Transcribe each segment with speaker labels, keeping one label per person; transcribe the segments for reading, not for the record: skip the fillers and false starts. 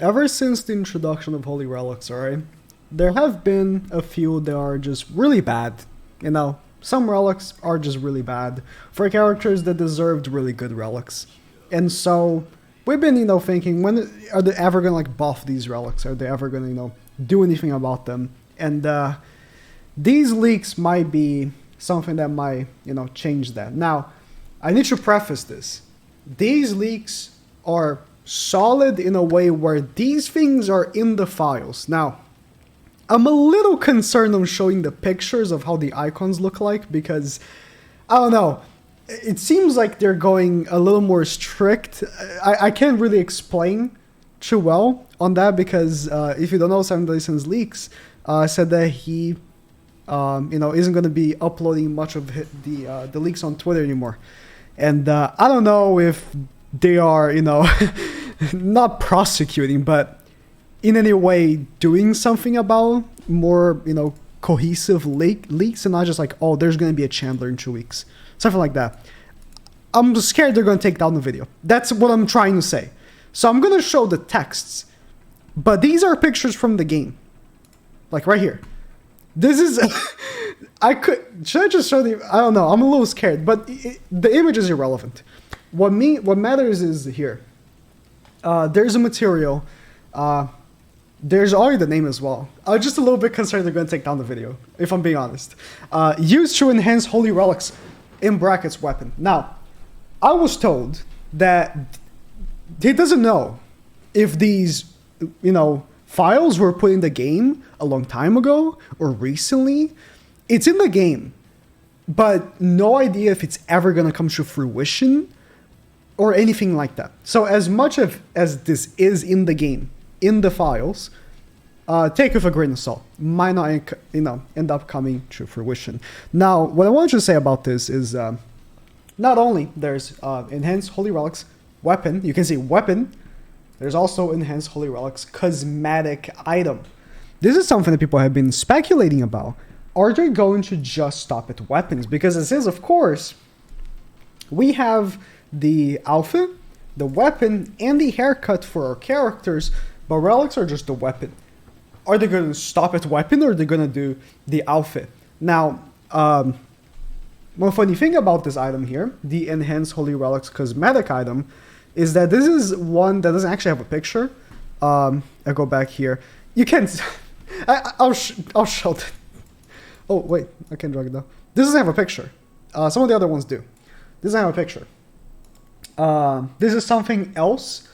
Speaker 1: Ever since the introduction of Holy Relics, alright, there have been a few that are just really bad. You know, some relics are just really bad for characters that deserved really good relics. And so, we've been, thinking, when are they ever gonna, buff these relics? Are they ever gonna, do anything about them? And, these leaks might be something that might, change that. Now, I need to preface this. These leaks are solid in a way where these things are in the files. Now, I'm a little concerned on showing the pictures of how the icons look like because, I don't know, it seems like they're going a little more strict. I can't really explain too well on that because if you don't know, Seven Deadly Sins Leaks said that he isn't going to be uploading much of the leaks on Twitter anymore. And I don't know if they are, not prosecuting, but in any way doing something about more, cohesive leaks and not just like, oh, there's going to be a Chandler in 2 weeks. Something like that. I'm scared they're going to take down the video. That's what I'm trying to say. So I'm going to show the texts, but these are pictures from the game. Like right here. This is... should I just show the... I don't know. I'm a little scared, but the image is irrelevant. What matters is here. There's a material. There's already the name as well. I'm just a little bit concerned they're going to take down the video, if I'm being honest. Used to enhance Holy Relics, in brackets, weapon. Now, I was told that he doesn't know if these, files were put in the game a long time ago or recently. It's in the game, but no idea if it's ever going to come to fruition or anything like that. So as much as this is in the game, in the files, take it with a grain of salt. Might not, end up coming to fruition. Now, what I want you to say about this is not only there's enhanced Holy Relics weapon, you can see weapon, there's also enhanced Holy Relics cosmetic item. This is something that people have been speculating about. Are they going to just stop at weapons? Because it says, of course, we have the outfit, the weapon, and the haircut for our characters, but relics are just the weapon. Are they going to stop at weapon or are they going to do the outfit? Now, one funny thing about this item here, the Enhanced Holy Relics cosmetic item, is that this is one that doesn't actually have a picture. I go back here. You can... I'll show that. Oh, wait. I can't drag it down. This doesn't have a picture. Some of the other ones do. This doesn't have a picture. This is something else.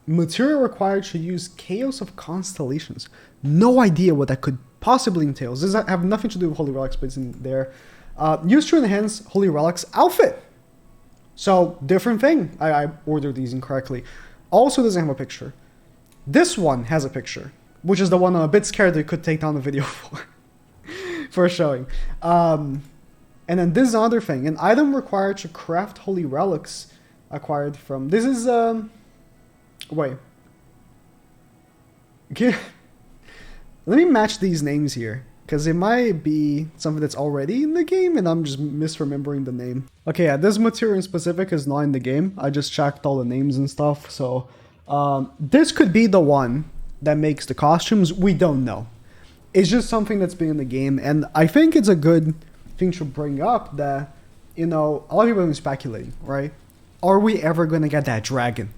Speaker 1: Material required to use Chaos of Constellations. No idea what that could possibly entail. This have nothing to do with Holy Relics, but it's in there. Used to enhance Holy Relics outfit. So, different thing. I ordered these incorrectly. Also doesn't have a picture. This one has a picture, which is the one I'm a bit scared they could take down the video for showing. And then this is another thing. An item required to craft Holy Relics acquired from... This is... Wait. Let me match these names here, because it might be something that's already in the game, and I'm just misremembering the name. Okay, yeah, this material in specific is not in the game. I just checked all the names and stuff, so... this could be the one that makes the costumes. We don't know. It's just something that's been in the game, and I think it's a good thing to bring up that, a lot of people have been speculating, right? Are we ever going to get that dragon?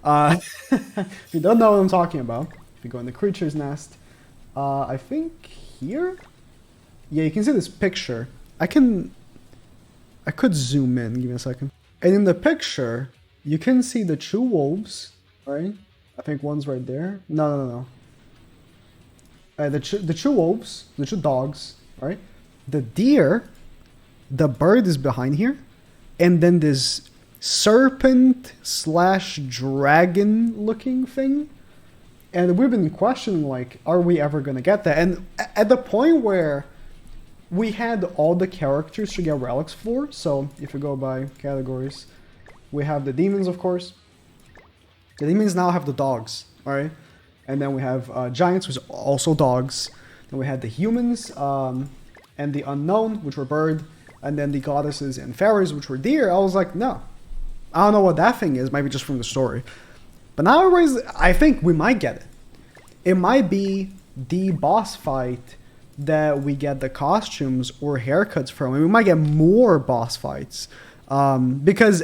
Speaker 1: If you don't know what I'm talking about, if you go in the creature's nest, I think here? Yeah, you can see this picture. I could zoom in, give me a second. And in the picture, you can see the two wolves, right? I think one's right there. No. The two wolves, the two dogs, right? The deer, the bird is behind here, and then this serpent / dragon looking thing. And we've been questioning, like, are we ever going to get that? And at the point where we had all the characters to get relics for, so if we go by categories, we have the demons, of course. The demons now have the dogs, alright? And then we have giants, which are also dogs. Then we had the humans, and the unknown, which were bird. And then the goddesses and fairies, which were deer. I was like, no. I don't know what that thing is, maybe just from the story. But nowadays, I think we might get it. It might be the boss fight that we get the costumes or haircuts from, and we might get more boss fights. Because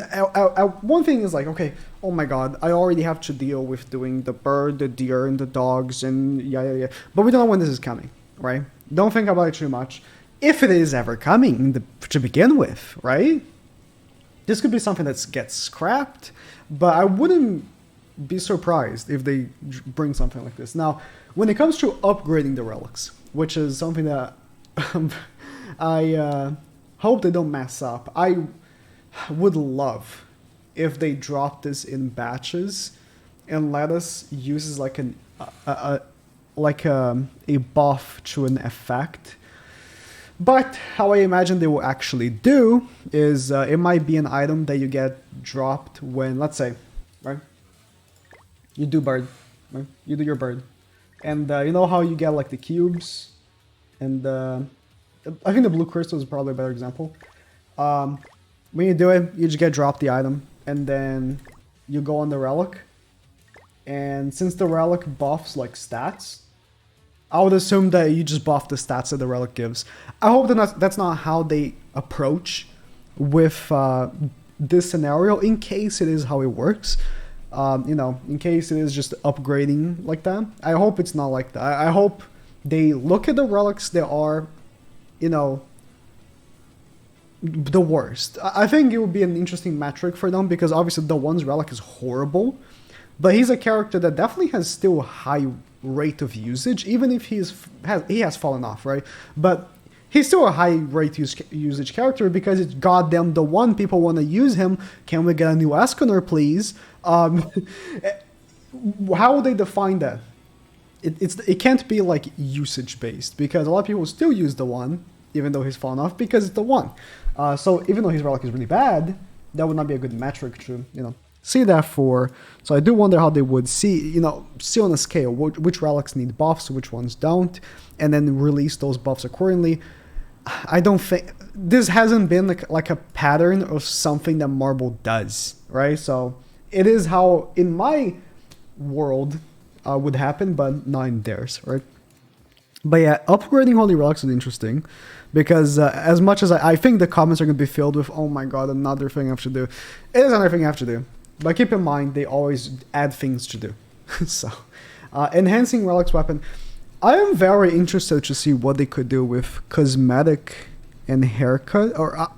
Speaker 1: one thing is like, okay, oh my god, I already have to deal with doing the bird, the deer, and the dogs, and yeah. But we don't know when this is coming, right? Don't think about it too much. If it is ever coming to begin with, right? This could be something that gets scrapped, but I wouldn't be surprised if they bring something like this. Now, when it comes to upgrading the relics, which is something that I hope they don't mess up. I would love if they drop this in batches and let us use it like a buff to an effect. But how I imagine they will actually do is it might be an item that you get dropped when, let's say, right? You do bird, right? You do your bird. And you know how you get like the cubes? And I think the blue crystal is probably a better example. When you do it, you just get dropped the item. And then you go on the relic. And since the relic buffs like stats, I would assume that you just buff the stats that the relic gives. I hope that that's not how they approach with this scenario, in case it is how it works. You know, in case it is just upgrading like that. I hope it's not like that. I hope they look at the relics that are, you know, the worst. I think it would be an interesting metric for them, because obviously the one's relic is horrible, but he's a character that definitely has still a high rate of usage, even if he has fallen off, right? But he's still a high rate usage character because it's goddamn the one. People want to use him. Can we get a new Esconer, please? How would they define that? It can't be like usage based, because a lot of people still use the one, even though he's fallen off, because it's the one. So even though his relic is really bad, that would not be a good metric to, you know, see that for. So I do wonder how they would see, you know, see on a scale which relics need buffs, which ones don't, and then release those buffs accordingly. I don't think this hasn't been like a pattern of something that Marvel does, right? So it is how in my world would happen, but not in theirs, right? But yeah, upgrading Holy Relics is interesting, because as much as I think the comments are going to be filled with, oh my god, another thing I have to do. It is another thing I have to do. But keep in mind, they always add things to do. So, enhancing Relic's weapon. I am very interested to see what they could do with cosmetic and haircut. Or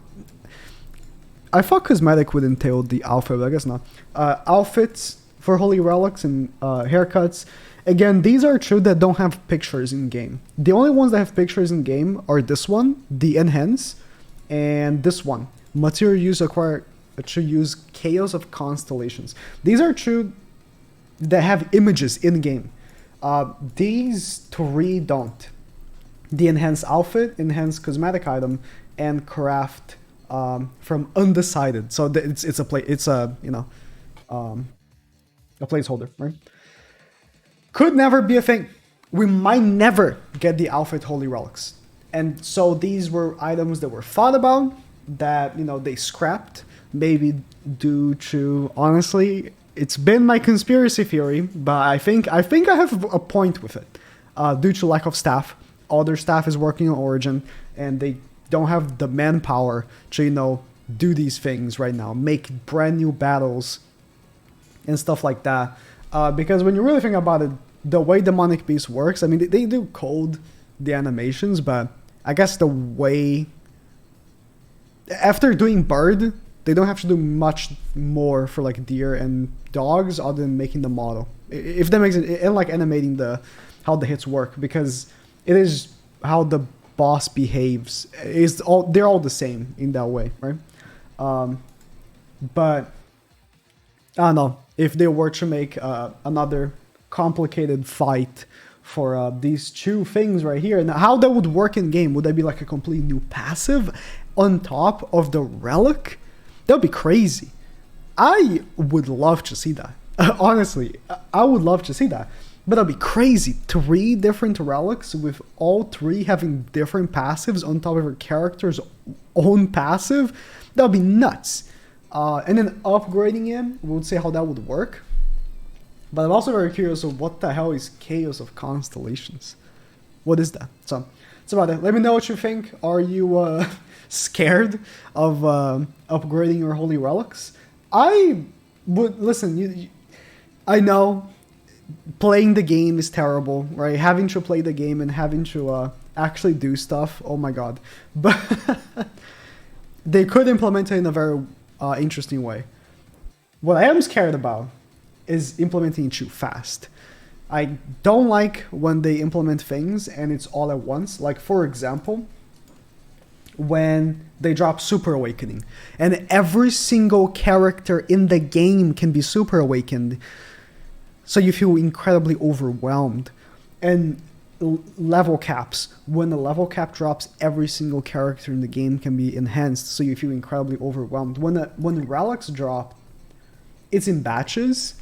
Speaker 1: I thought cosmetic would entail the outfit, but I guess not. Outfits for Holy Relics and haircuts. Again, these are true that don't have pictures in game. The only ones that have pictures in game are this one, the Enhance, and this one. Material use acquired to use Chaos of Constellations. These are true that have images in game. These three don't. The Enhanced Outfit, Enhanced Cosmetic Item, and Craft from Undecided. So it's a placeholder, right? Could never be a thing. We might never get the Outfit Holy Relics. And so these were items that were thought about, that, you know, they scrapped, maybe due to, honestly, it's been my conspiracy theory, but I think I have a point with it. Due to lack of staff, all their staff is working on Origin, and they don't have the manpower to, you know, do these things right now, make brand new battles and stuff like that. Because when you really think about it, the way Demonic Beast works, I mean, they do code the animations, but I guess the way... After doing Bird, they don't have to do much more for like deer and dogs other than making the model. If that makes it, and like animating how the hits work, because it is how the boss behaves. They're all the same in that way, right? But I don't know if they were to make another complicated fight for these two things right here, and how that would work in game. Would that be like a completely new passive on top of the relic? That would be crazy. I would love to see that. Honestly, I would love to see that. But that'd be crazy. 3 different relics with all 3 having different passives on top of your character's own passive. That would be nuts. And then upgrading it, we would say how that would work. But I'm also very curious of what the hell is Chaos of Constellations. What is that? So that's about it. Let me know what you think. Are you scared of upgrading your holy relics? I would listen. I know playing the game is terrible, right? Having to play the game and having to actually do stuff. Oh my god! But they could implement it in a very interesting way. What I am scared about is implementing it too fast. I don't like when they implement things and it's all at once. Like, for example, when they drop Super Awakening and every single character in the game can be Super Awakened, so you feel incredibly overwhelmed. And level caps, when the level cap drops, every single character in the game can be enhanced, so you feel incredibly overwhelmed. When the relics drop, it's in batches,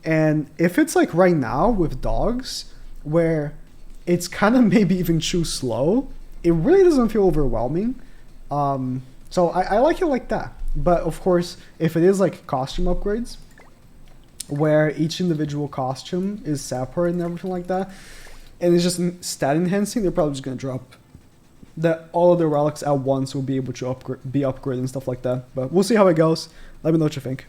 Speaker 1: and if it's like right now with dogs, where it's kind of maybe even too slow, it really doesn't feel overwhelming. So I like it like that. But of course, if it is like costume upgrades, where each individual costume is separate and everything like that, and it's just stat enhancing, they're probably just gonna drop all of the relics at once will be able to be upgraded and stuff like that. But we'll see how it goes. Let me know what you think.